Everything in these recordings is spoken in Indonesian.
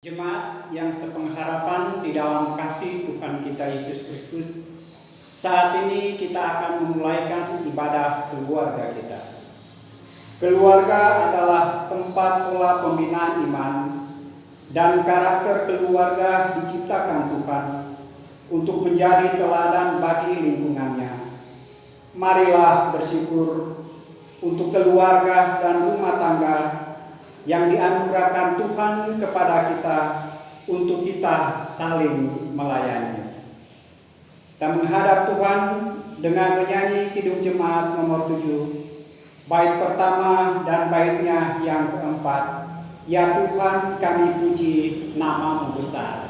Jemaat yang sepengharapan di dalam kasih Tuhan kita Yesus Kristus, saat ini kita akan memulaikan ibadah keluarga kita. Keluarga adalah tempat pola pembinaan iman dan karakter keluarga diciptakan Tuhan untuk menjadi teladan bagi lingkungannya. Marilah bersyukur untuk keluarga dan rumah tangga yang dianugerahkan Tuhan kepada kita untuk kita saling melayani. Kita menghadap Tuhan dengan menyanyi Kidung Jemaat nomor 7, bait pertama dan baitnya yang keempat. Ya Tuhan, kami puji nama-Mu besar.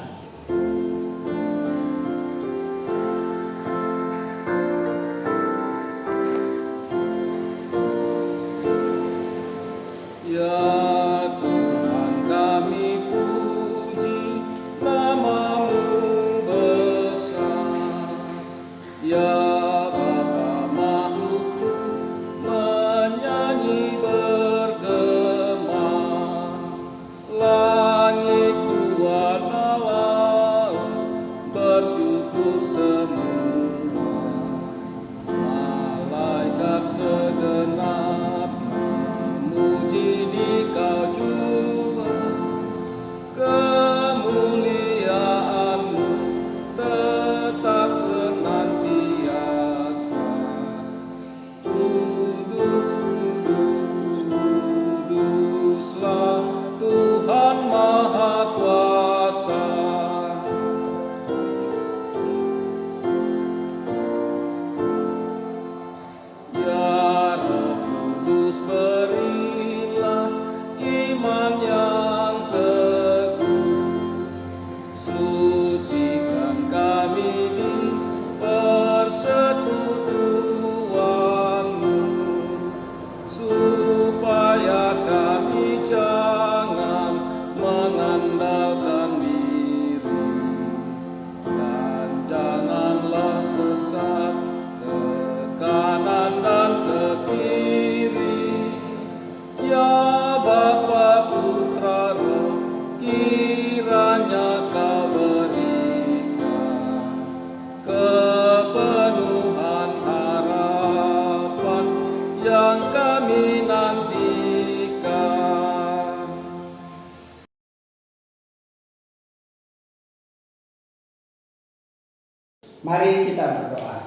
Mari kita berdoa.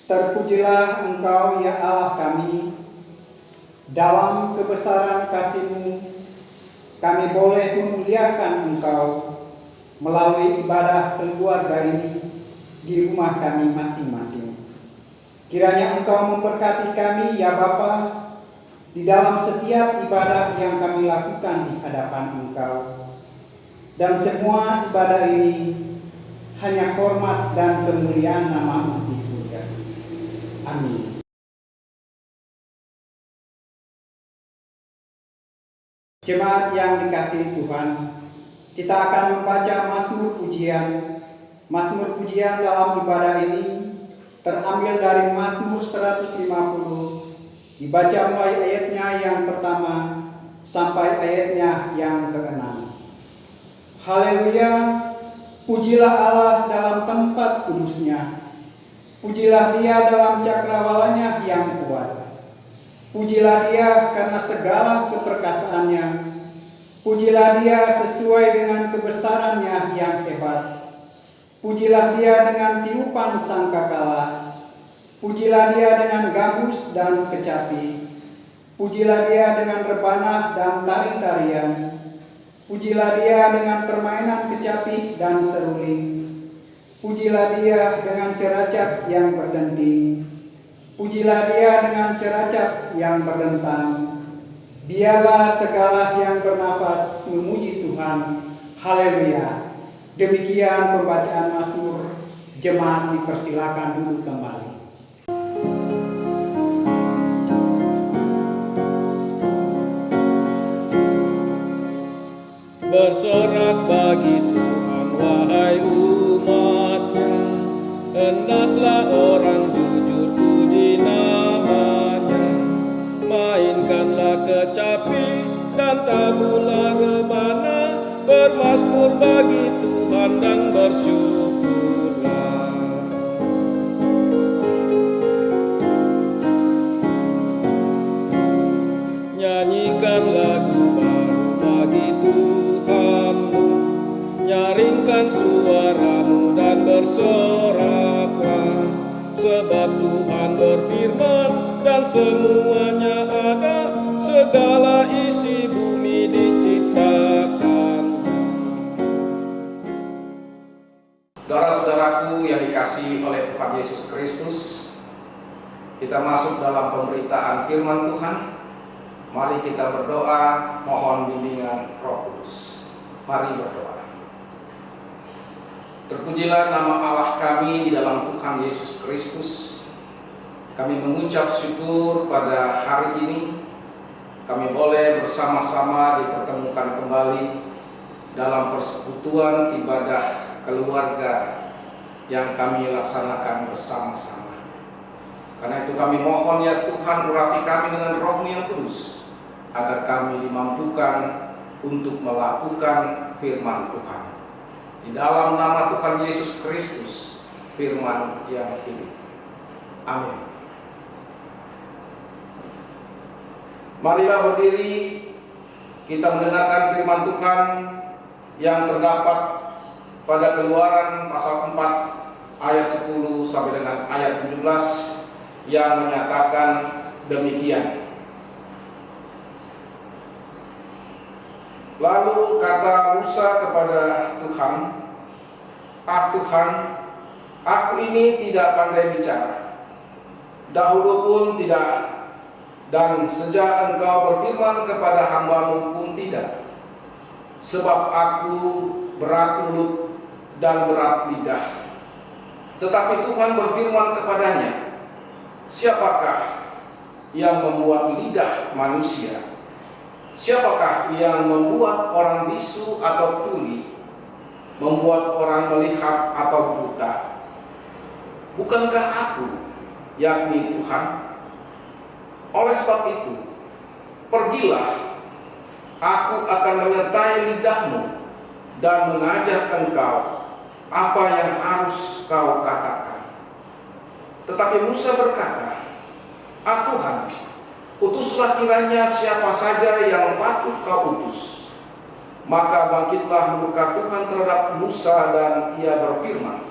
Terpujilah Engkau ya Allah kami, dalam kebesaran kasih-Mu kami boleh memuliakan Engkau melalui ibadah keluarga ini di rumah kami masing-masing. Kiranya Engkau memberkati kami ya Bapa di dalam setiap ibadah yang kami lakukan di hadapan Engkau. Dan semua ibadah ini hanya hormat dan kemuliaan nama-Mu di surga. Amin. Jemaat yang dikasihi Tuhan, kita akan membaca Mazmur Pujian. Mazmur Pujian dalam ibadah ini terambil dari Mazmur 150, dibaca mulai ayatnya yang pertama sampai ayatnya yang ke-6. Haleluya. Pujilah Allah dalam tempat kudusnya. Pujilah Dia dalam cakrawalanya yang kuat. Pujilah Dia karena segala keperkasaannya. Pujilah Dia sesuai dengan kebesarannya yang hebat. Pujilah Dia dengan tiupan sangkakala. Pujilah Dia dengan gambus dan kecapi. Pujilah Dia dengan rebana dan tari-tarian. Pujilah Dia dengan permainan kecapi dan seruling. Pujilah Dia dengan ceracap yang berdenting. Pujilah Dia dengan ceracap yang berdentang. Biarlah segala yang bernafas memuji Tuhan. Haleluya. Demikian pembacaan Mazmur. Jemaat dipersilakan duduk kembali. Bersorak bagi Tuhan wahai umat-Nya, hendaklah orang jujur puji nama-Nya. Mainkanlah kecapi dan tabula rebana, bermazmur bagi Tuhan dan bersyukurlah. Nyanyikan lagu baru bagi Tuhanmu, nyaringkan suaramu dan bersoraklah, sebab Tuhan berfirman dan semuanya ada, segala isi bumi diciptakan. Saudara-saudaraku yang dikasihi oleh Tuhan Yesus Kristus, kita masuk dalam pemberitaan firman Tuhan. Mari kita berdoa, mohon bimbingan Roh Kudus. Mari berdoa. Terpujilah nama Allah kami di dalam Tuhan Yesus Kristus. Kami mengucap syukur pada hari ini kami boleh bersama-sama dipertemukan kembali dalam persekutuan ibadah keluarga yang kami laksanakan bersama-sama. Karena itu kami mohon ya Tuhan, urapi kami dengan Roh-Mu yang kudus, agar kami dimampukan untuk melakukan firman Tuhan. Di dalam nama Tuhan Yesus Kristus, firman yang hidup. Amin. Marilah berdiri, kita mendengarkan firman Tuhan yang terdapat pada Keluaran pasal 4 ayat 10 sampai dengan ayat 17 yang menyatakan demikian. Lalu kata Musa kepada Tuhan, "Ah Tuhan, aku ini tidak pandai bicara, dahulu pun tidak, dan sejak Engkau berfirman kepada hamba-Mu pun tidak. Sebab aku berat mulut dan berat lidah." Tetapi Tuhan berfirman kepadanya, "Siapakah yang membuat lidah manusia? Siapakah yang membuat orang bisu atau tuli, membuat orang melihat atau buta? Bukankah aku, yakni Tuhan? Oleh sebab itu, pergilah, aku akan menyertai lidahmu dan mengajar engkau apa yang harus kau katakan." Tetapi Musa berkata, "Ah Tuhan, utuslah kiranya siapa saja yang patut kau utus." Maka bangkitlah murka Tuhan terhadap Musa dan ia berfirman,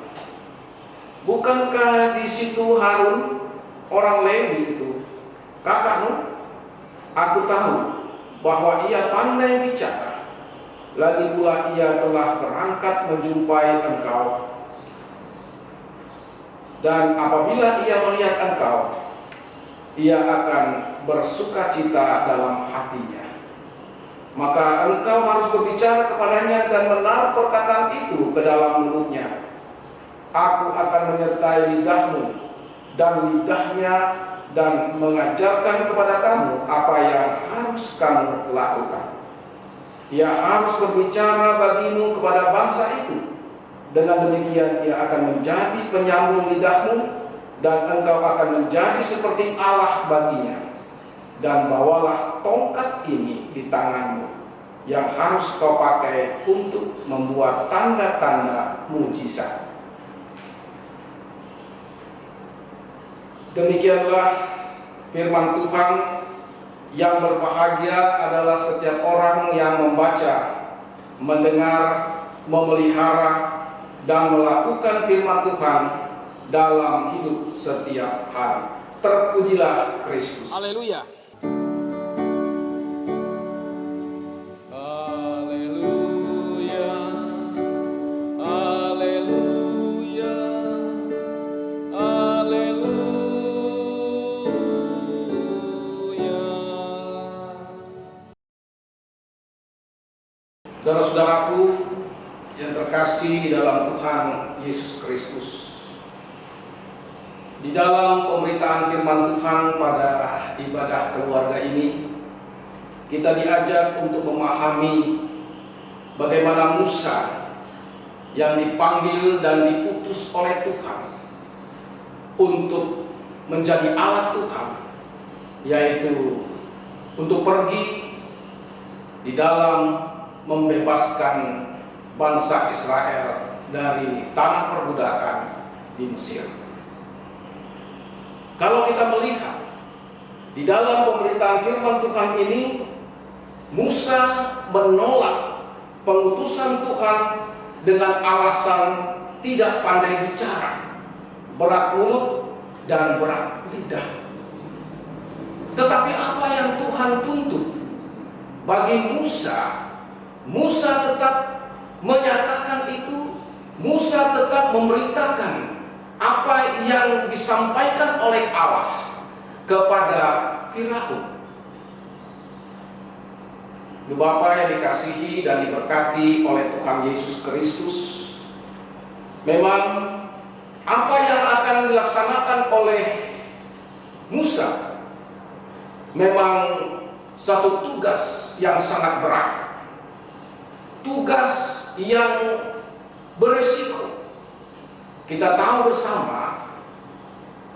"Bukankah di situ Harun, orang Lewi itu, kakakmu? Aku tahu bahwa ia pandai bicara. Lagi pula ia telah berangkat menjumpai engkau. Dan apabila ia melihat engkau, ia akan bersukacita dalam hatinya. Maka engkau harus berbicara kepadanya dan menaruh perkataan itu ke dalam mulutnya. Aku akan menyertai lidahmu dan lidahnya dan mengajarkan kepada kamu apa yang harus kamu lakukan. Ia harus berbicara bagimu kepada bangsa itu. Dengan demikian ia akan menjadi penyambung lidahmu, dan engkau akan menjadi seperti Allah baginya. Dan bawalah tongkat ini di tanganmu, yang harus kau pakai untuk membuat tanda-tanda mujizat." Demikianlah firman Tuhan. Yang berbahagia adalah setiap orang yang membaca, mendengar, memelihara, dan melakukan firman Tuhan dalam hidup setiap hari. Terpujilah Kristus. Haleluya. Saudara-saudaraku yang terkasih di dalam Tuhan Yesus Kristus, di dalam pemberitaan firman Tuhan pada ibadah keluarga ini, kita diajak untuk memahami bagaimana Musa yang dipanggil dan diutus oleh Tuhan untuk menjadi alat Tuhan, yaitu untuk pergi di dalam membebaskan bangsa Israel dari tanah perbudakan di Mesir. Kalau kita melihat di dalam pemberitaan firman Tuhan ini, Musa menolak pengutusan Tuhan dengan alasan tidak pandai bicara, berat mulut dan berat lidah. Tetapi apa yang Tuhan tuntut bagi Musa, Musa tetap menyatakan itu, Musa tetap memberitakan apa yang disampaikan oleh Allah kepada Firaun. Bapak yang dikasihi dan diberkati oleh Tuhan Yesus Kristus, memang apa yang akan dilaksanakan oleh Musa memang satu tugas yang sangat berat, tugas yang berisiko. Kita tahu bersama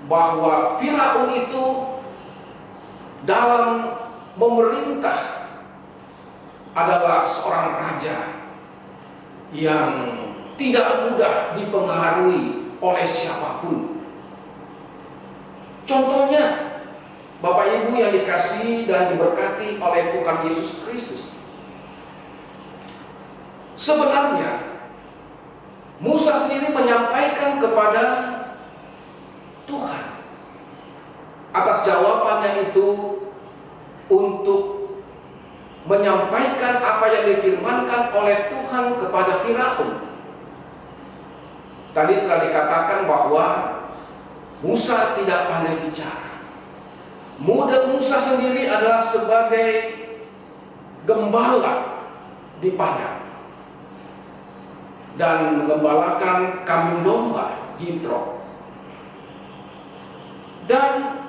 bahwa Firaun itu dalam memerintah adalah seorang raja yang tidak mudah dipengaruhi oleh siapapun. Contohnya, Bapak Ibu yang dikasihi dan diberkati oleh Tuhan Yesus Kristus, sebenarnya Musa sendiri menyampaikan kepada Tuhan atas jawabannya itu untuk menyampaikan apa yang difirmankan oleh Tuhan kepada Firaun. Tadi sudah dikatakan bahwa Musa tidak pandai bicara. Musa sendiri adalah sebagai gembala di padang dan menggembalakan kambing domba Jitro. Dan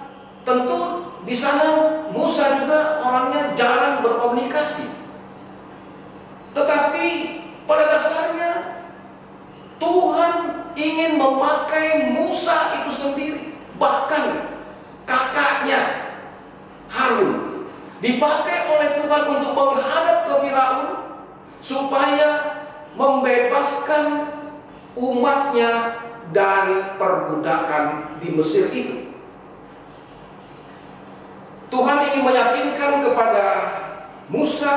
tentu di sana Musa juga orangnya jarang berkomunikasi. Tetapi pada dasarnya Tuhan ingin memakai Musa itu sendiri, bahkan kakaknya Harun dipakai oleh Tuhan untuk menghadap ke Firaun supaya membebaskan umatnya dari perbudakan di Mesir itu. Tuhan ingin meyakinkan kepada Musa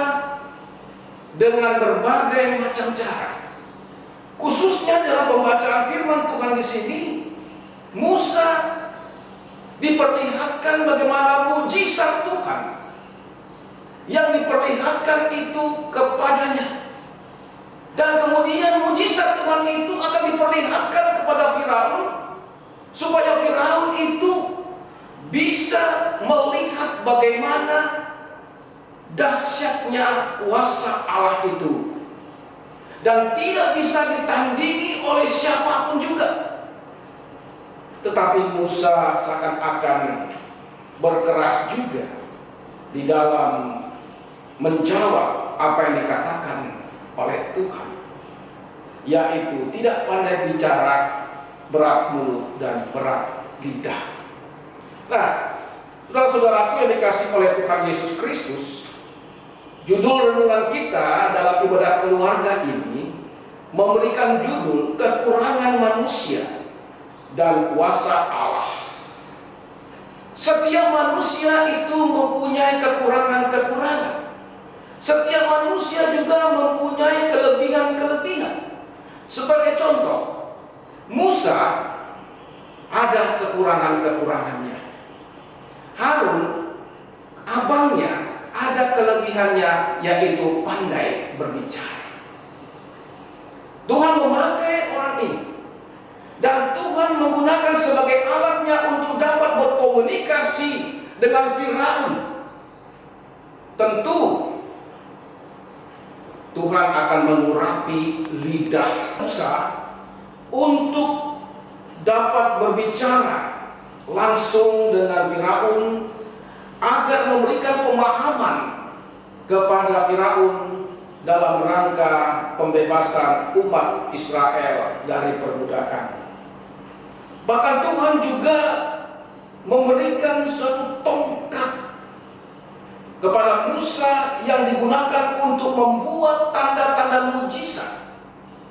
dengan berbagai macam cara. Khususnya dalam pembacaan firman Tuhan di sini, Musa diperlihatkan bagaimana mujizat Tuhan yang diperlihatkan itu kepadanya. Dan kemudian mujizat Tuhan itu akan diperlihatkan kepada Firaun supaya Firaun itu bisa melihat bagaimana dahsyatnya kuasa Allah itu, dan tidak bisa ditandingi oleh siapapun juga. Tetapi Musa seakan-akan berkeras juga di dalam menjawab apa yang dikatakan oleh Tuhan, yaitu tidak pandai bicara, berat mulut dan berat lidah. Nah, saudara-saudaraku yang dikasihi oleh Tuhan Yesus Kristus, judul renungan kita dalam ibadah keluarga ini memberikan judul kekurangan manusia dan kuasa Allah. Setiap manusia itu mempunyai kekurangan-kekurangan. Setiap manusia juga mempunyai kelebihan-kelebihan. Sebagai contoh, Musa ada kekurangan-kekurangannya. Harun, abangnya, ada kelebihannya, yaitu pandai berbicara. Tuhan memakai orang ini, dan Tuhan menggunakan sebagai alatnya untuk dapat berkomunikasi dengan Firaun. Tentu Tuhan akan mengurapi lidah Musa untuk dapat berbicara langsung dengan Firaun, agar memberikan pemahaman kepada Firaun dalam rangka pembebasan umat Israel dari perbudakan. Bahkan Tuhan juga memberikan suatu tongkat kepada Musa yang digunakan untuk membuat tanda-tanda mujizat.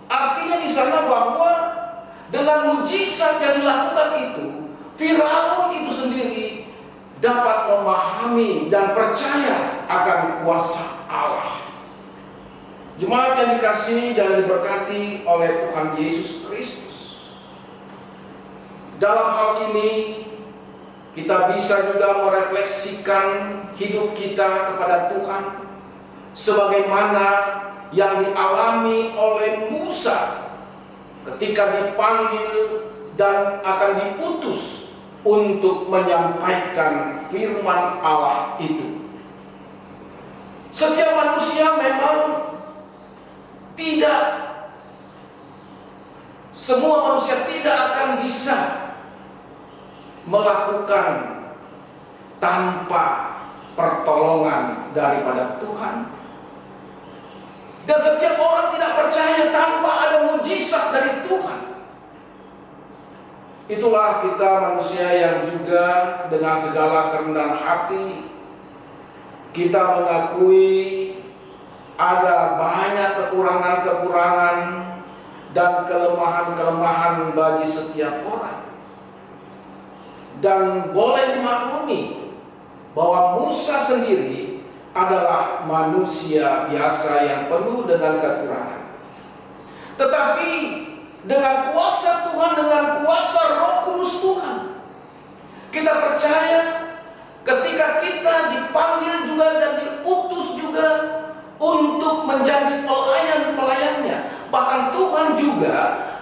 Artinya di sana bahwa dengan mujizat yang dilakukan itu, Firaun itu sendiri dapat memahami dan percaya akan kuasa Allah. Jemaat yang dikasihi dan diberkati oleh Tuhan Yesus Kristus, dalam hal ini kita bisa juga merefleksikan hidup kita kepada Tuhan sebagaimana yang dialami oleh Musa ketika dipanggil dan akan diutus untuk menyampaikan firman Allah itu. Setiap manusia memang semua manusia tidak akan bisa melakukan tanpa pertolongan daripada Tuhan. Dan setiap orang tidak percaya tanpa ada mujizat dari Tuhan. Itulah kita manusia yang juga dengan segala kerendahan hati kita mengakui ada banyak kekurangan-kekurangan dan kelemahan-kelemahan bagi setiap orang. Dan boleh dimaklumi bahwa Musa sendiri adalah manusia biasa yang penuh dengan kekurangan. Tetapi dengan kuasa Tuhan, dengan kuasa Roh Kudus Tuhan, kita percaya ketika kita dipanggil juga dan diutus juga untuk menjadi pelayan-pelayannya, bahkan Tuhan juga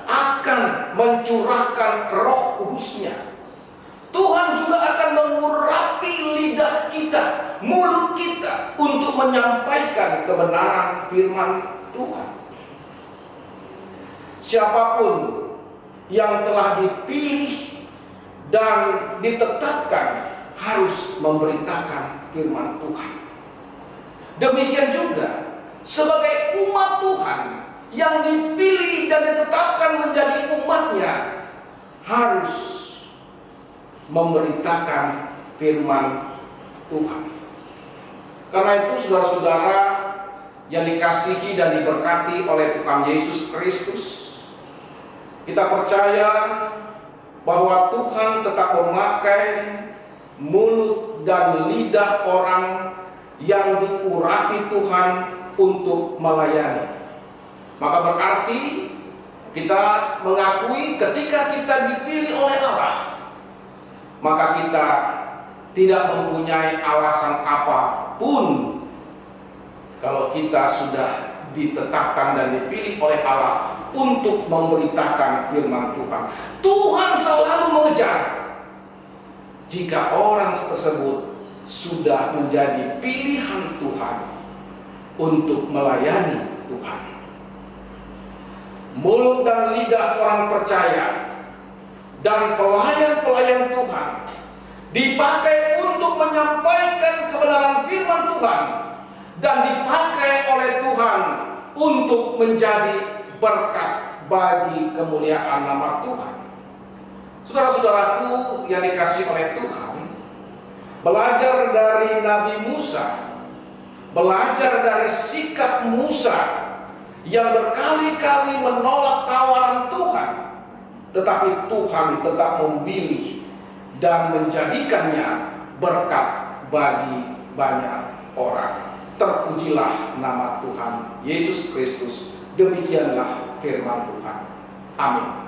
akan mencurahkan Roh Kudus-Nya. Tuhan juga akan mengurapi lidah kita, mulut kita untuk menyampaikan kebenaran firman Tuhan. Siapapun yang telah dipilih dan ditetapkan harus memberitakan firman Tuhan. Demikian juga sebagai umat Tuhan yang dipilih dan ditetapkan menjadi umatnya harus memberitakan firman Tuhan. Karena itu saudara-saudara yang dikasihi dan diberkati oleh Tuhan Yesus Kristus, kita percaya bahwa Tuhan tetap memakai mulut dan lidah orang yang diurapi Tuhan untuk melayani. Maka berarti kita mengakui ketika kita dipilih oleh Allah, maka kita tidak mempunyai alasan apapun kalau kita sudah ditetapkan dan dipilih oleh Allah untuk memberitakan firman Tuhan. Tuhan selalu mengejar jika orang tersebut sudah menjadi pilihan Tuhan untuk melayani Tuhan. Mulut dan lidah orang percaya dan pelayan-pelayan Tuhan dipakai untuk menyampaikan kebenaran firman Tuhan dan dipakai oleh Tuhan untuk menjadi berkat bagi kemuliaan nama Tuhan. Saudara-saudaraku yang dikasihi oleh Tuhan, belajar dari Nabi Musa, belajar dari sikap Musa yang berkali-kali menolak tawaran Tuhan, tetapi Tuhan tetap memilih dan menjadikannya berkat bagi banyak orang. Terpujilah nama Tuhan Yesus Kristus. Demikianlah firman Tuhan. Amin.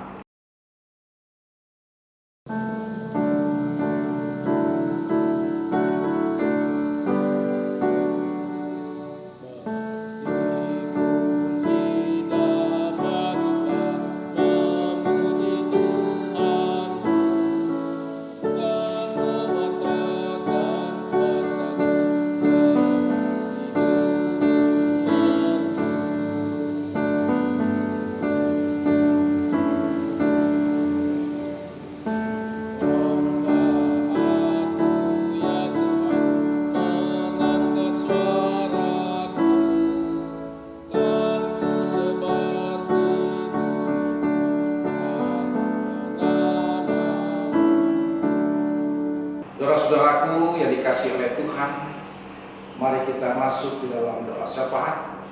Mari kita masuk di dalam doa syafaat.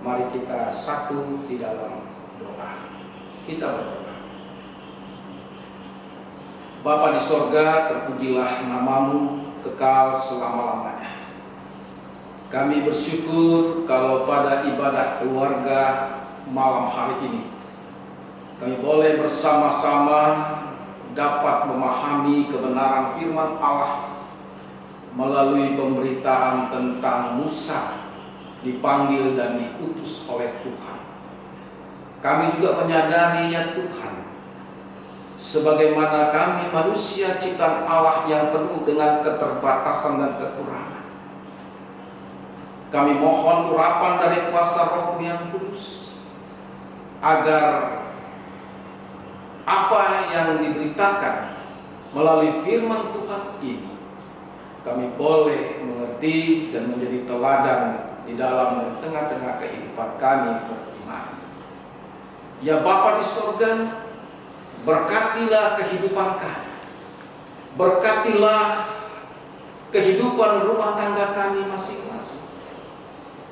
Mari kita satu di dalam doa. Kita berdoa. Bapa di sorga, terpujilah namamu kekal selama-lamanya. Kami bersyukur kalau pada ibadah keluarga malam hari ini kami boleh bersama-sama dapat memahami kebenaran firman Allah melalui pemberitaan tentang Musa dipanggil dan diutus oleh Tuhan. Kami juga menyadari ya Tuhan, sebagaimana kami manusia ciptaan Allah yang penuh dengan keterbatasan dan kekurangan, kami mohon urapan dari kuasa Roh yang kudus agar apa yang diberitakan melalui firman Tuhan ini kami boleh mengerti dan menjadi teladan di dalam dan tengah-tengah kehidupan kami beriman. Ya Bapa di sorga, berkatilah kehidupan kami, berkatilah kehidupan rumah tangga kami masing-masing,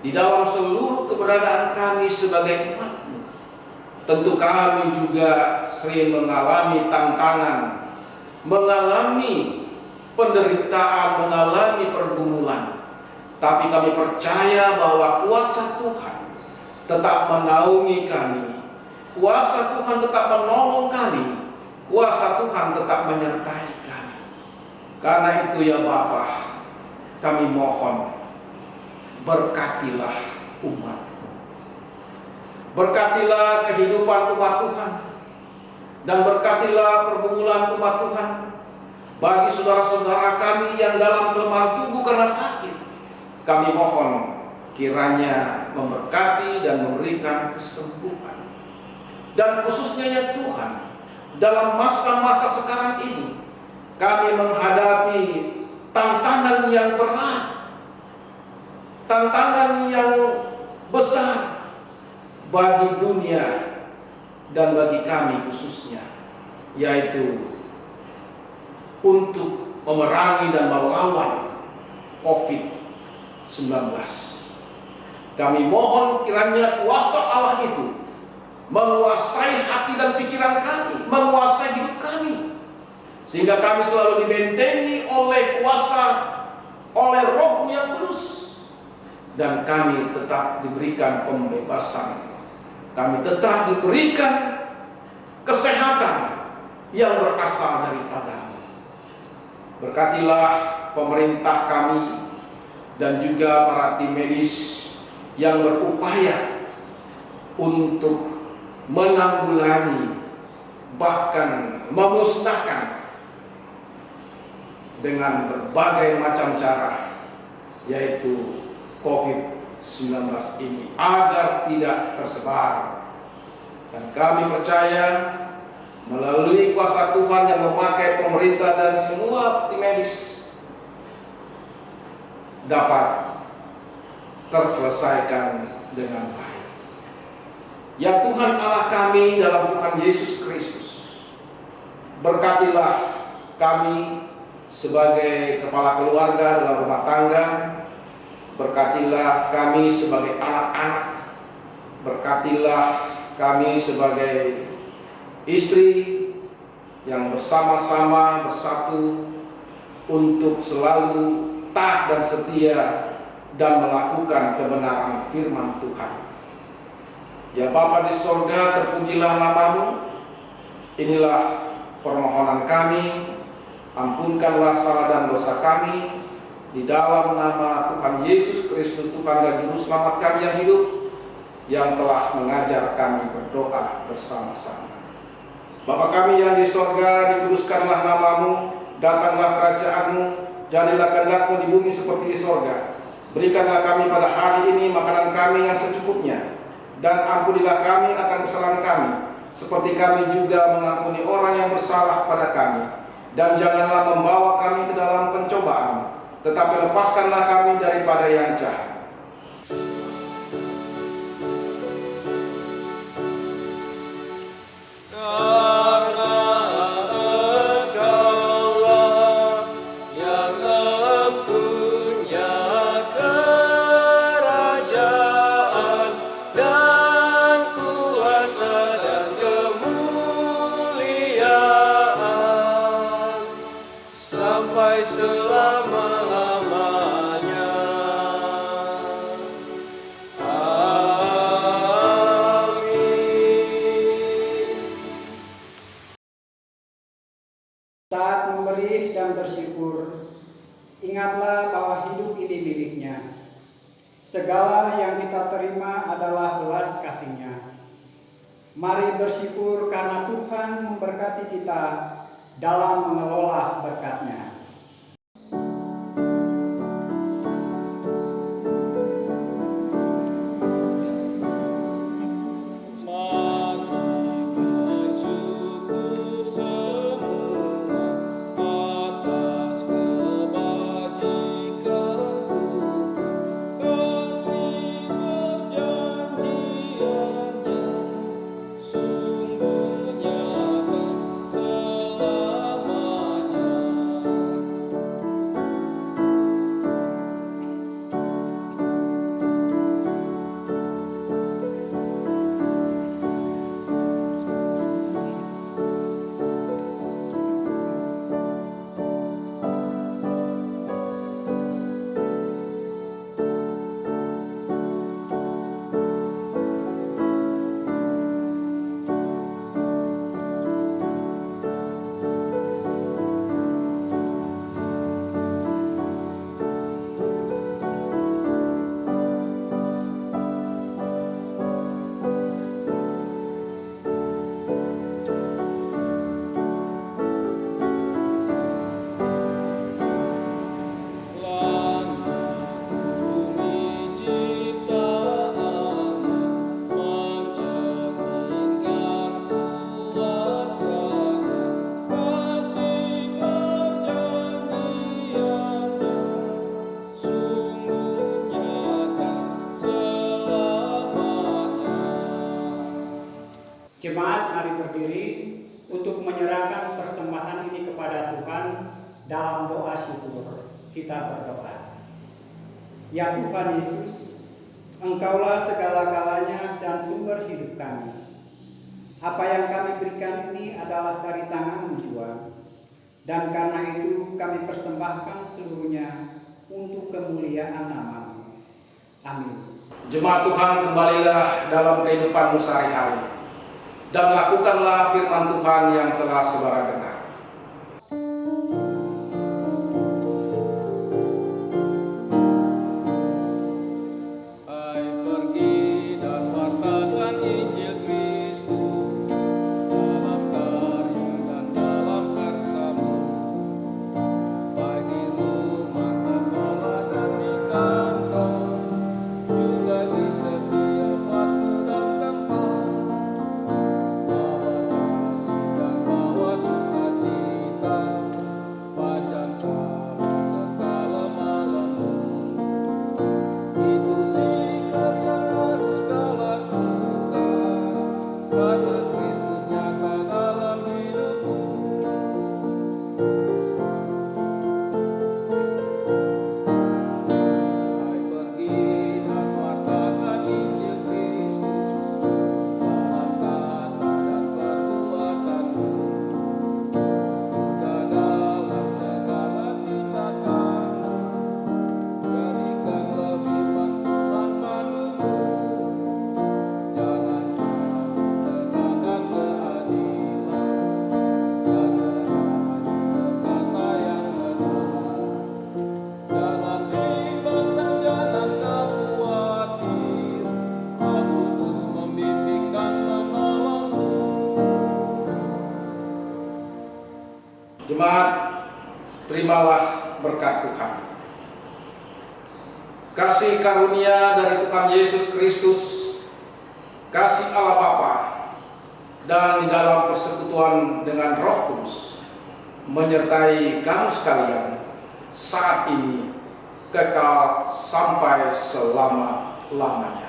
di dalam seluruh keberadaan kami sebagai umat-Mu. Tentu kami juga sering mengalami tantangan, mengalami penderitaan, mengalami pergumulan. Tapi kami percaya bahwa kuasa Tuhan tetap menaungi kami, kuasa Tuhan tetap menolong kami, kuasa Tuhan tetap menyertai kami. Karena itu ya Bapa, kami mohon berkatilah umat, berkatilah kehidupan umat Tuhan, dan berkatilah pergumulan umat Tuhan. Bagi saudara-saudara kami yang dalam kelemahan tubuh karena sakit, kami mohon kiranya memberkati dan memberikan kesembuhan. Dan khususnya ya Tuhan, dalam masa-masa sekarang ini kami menghadapi tantangan yang berat, tantangan yang besar bagi dunia dan bagi kami khususnya, yaitu untuk memerangi dan melawan COVID-19. Kami mohon kiranya kuasa Allah itu menguasai hati dan pikiran kami, menguasai hidup kami, sehingga kami selalu dibentengi oleh kuasa, oleh Roh yang kudus, dan kami tetap diberikan pembebasan, kami tetap diberikan kesehatan yang berasal daripada-Mu. Berkatilah pemerintah kami dan juga para tim medis yang berupaya untuk menanggulangi, bahkan memusnahkan dengan berbagai macam cara, yaitu COVID-19 ini, agar tidak tersebar. Dan kami percaya melalui kuasa Tuhan yang memakai pemerintah dan semua tim medis dapat terselesaikan dengan baik. Ya Tuhan Allah kami dalam Tuhan Yesus Kristus, berkatilah kami sebagai kepala keluarga dalam rumah tangga, berkatilah kami sebagai anak-anak, berkatilah kami sebagai istri yang bersama-sama bersatu untuk selalu taat dan setia dan melakukan kebenaran firman Tuhan. Ya Bapa di sorga, terpujilah namamu. Inilah permohonan kami, ampunkanlah salah dan dosa kami, di dalam nama Tuhan Yesus Kristus, Tuhan dan Juru Selamat kami yang hidup, yang telah mengajar kami berdoa bersama-sama. Bapa kami yang di sorga, dikuduskanlah namamu, datanglah kerajaan-Mu, jadilah kehendak-Mu di bumi seperti di sorga. Berikanlah kami pada hari ini makanan kami yang secukupnya, dan ampunilah kami akan kesalahan kami, seperti kami juga mengampuni orang yang bersalah kepada kami. Dan janganlah membawa kami ke dalam pencobaan, tetapi lepaskanlah kami daripada yang jahat. Engkaulah yang mempunyai Segala yang kita terima adalah belas kasih-Nya. Mari bersyukur karena Tuhan memberkati kita dalam mengelola berkat-Nya. Jemaat, mari berdiri untuk menyerahkan persembahan ini kepada Tuhan dalam doa syukur. Kita berdoa. Ya Tuhan Yesus, Engkaulah segala-galanya dan sumber hidup kami. Apa yang kami berikan ini adalah dari tangan-Mu jua, dan karena itu kami persembahkan seluruhnya untuk kemuliaan nama-Mu. Amin. Jemaat Tuhan, kembalilah dalam kehidupanmu sehari-hari dan lakukanlah firman Tuhan yang telah saudara dengar. Jemaat, terimalah berkat Tuhan. Kasih karunia dari Tuhan Yesus Kristus, kasih Allah Bapa, dan di dalam persekutuan dengan Roh Kudus menyertai kamu sekalian saat ini kekal sampai selama-lamanya.